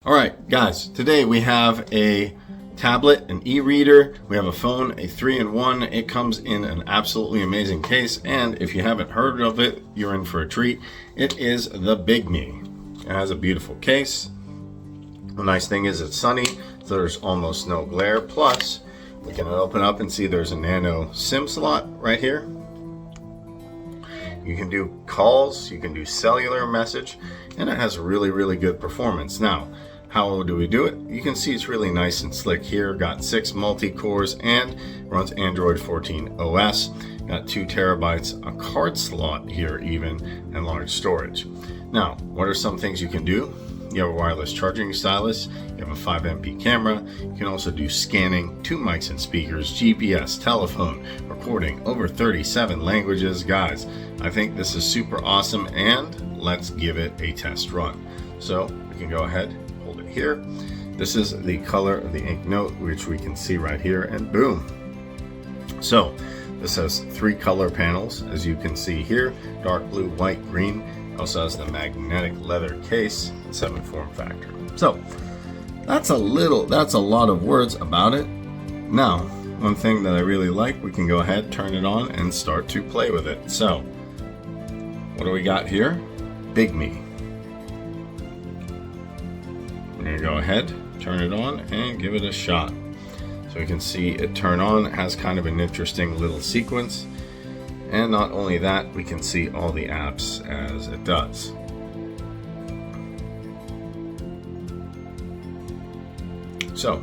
Alright guys, today we have a tablet, an e-reader, we have a phone, a 3-in-1. It comes in an absolutely amazing case, and if you haven't heard of it, you're in for a treat. It is the Bigme. It has a beautiful case. The nice thing is it's sunny, so there's almost no glare. Plus, we can open up and see there's a nano SIM slot right here. You can do calls, you can do cellular message, and it has really good performance. Now, how do we do it? You can see it's really nice and slick here. Got 6 multi-cores and runs Android 14 OS. Got 2 terabytes, a card slot here even, and large storage. Now, what are some things you can do? You have a wireless charging stylus, you have a 5MP camera, you can also do scanning, 2 mics and speakers, GPS, telephone, recording, over 37 languages. Guys, I think this is super awesome, and let's give it a test run. So we can go ahead, hold it here. This is the color of the ink note, which we can see right here, and boom. So this has 3 color panels, as you can see here, dark blue, white, green. Also has the magnetic leather case and 7 form factor. So that's a lot of words about it. Now, one thing that I really like, we can go ahead, turn it on, and start to play with it. So what do we got here? Bigme. We're gonna go ahead, turn it on, and give it a shot. So you can see it turn on. It has kind of an interesting little sequence. And not only that, we can see all the apps as it does. So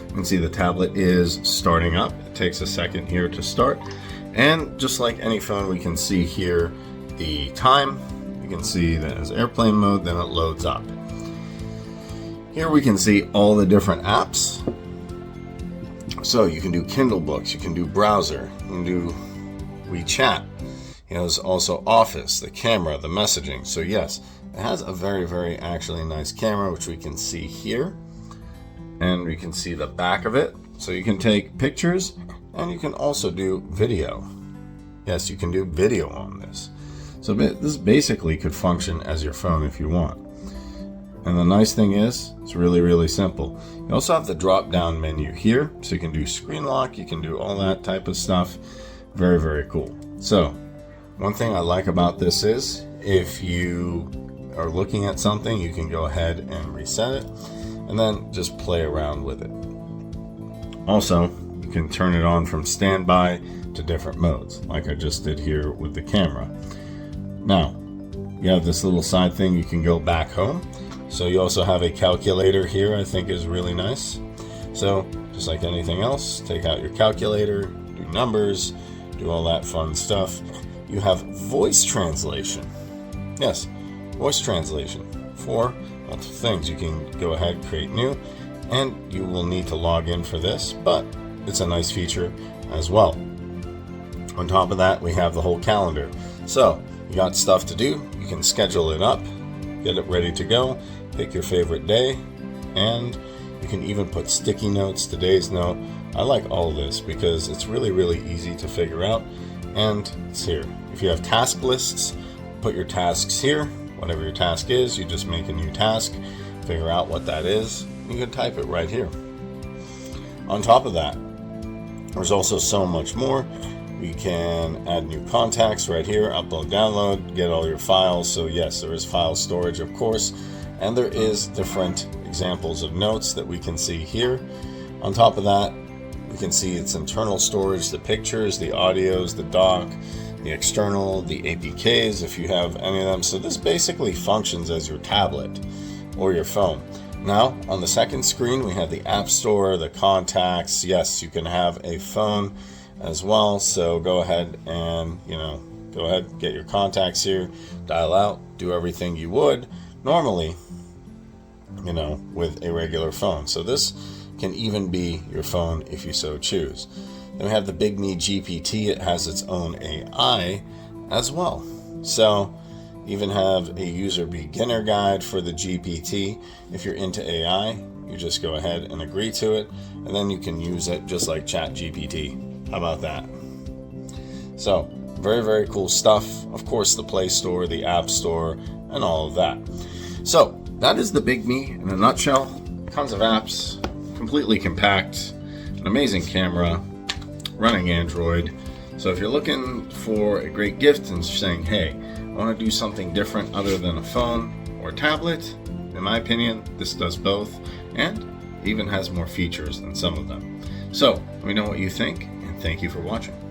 you can see the tablet is starting up. It takes a second here to start. And just like any phone, we can see here the time. You can see that as airplane mode, then it loads up. Here we can see all the different apps. So you can do Kindle books, you can do browser, you can do WeChat. There's also Office, the camera, the messaging. So yes, it has a very actually nice camera, which we can see here, and we can see the back of it. So you can take pictures, and you can also do video. Yes, you can do video on this. So this basically could function as your phone if you want. And the nice thing is, it's really simple. You also have the drop down menu here, so you can do screen lock, you can do all that type of stuff. Very cool. So one thing I like about this is if you are looking at something, you can go ahead and reset it and then just play around with it. Also, you can turn it on from standby to different modes, like I just did here with the camera. Now, you have this little side thing, you can go back home. So you also have a calculator here, I think is really nice. So just like anything else, take out your calculator, do numbers, do all that fun stuff. You have voice translation. Yes, voice translation for lots of things. You can go ahead, create new, and you will need to log in for this, but it's a nice feature as well. On top of that, we have the whole calendar. So you got stuff to do, you can schedule it up, get it ready to go, pick your favorite day, and you can even put sticky notes, today's note. I like all this because it's really easy to figure out, and it's here. If you have task lists, put your tasks here. Whatever your task is, you just make a new task, figure out what that is, you can type it right here. On top of that, there's also so much more. We can add new contacts right here, upload, download, get all your files. So yes, there is file storage, of course, and there is different examples of notes that we can see here. On top of that, we can see its internal storage, the pictures, the audios, the dock, the external, the APKs, if you have any of them. So this basically functions as your tablet or your phone. Now, on the second screen, we have the App Store, the contacts. Yes, you can have a phone as well. So go ahead and, go ahead, get your contacts here, dial out, do everything you would normally, with a regular phone. So this can even be your phone if you so choose. Then we have the Bigme GPT. It has its own AI as well. So even have a user beginner guide for the GPT. If you're into AI, you just go ahead and agree to it, and then you can use it just like ChatGPT. How about that? So very cool stuff. Of course, the Play Store, the App Store, and all of that. So that is the Bigme in a nutshell. Tons of apps, completely compact, an amazing camera, running Android. So if you're looking for a great gift and saying, hey, I want to do something different other than a phone or a tablet, in my opinion, this does both and even has more features than some of them. So let me know what you think, and thank you for watching.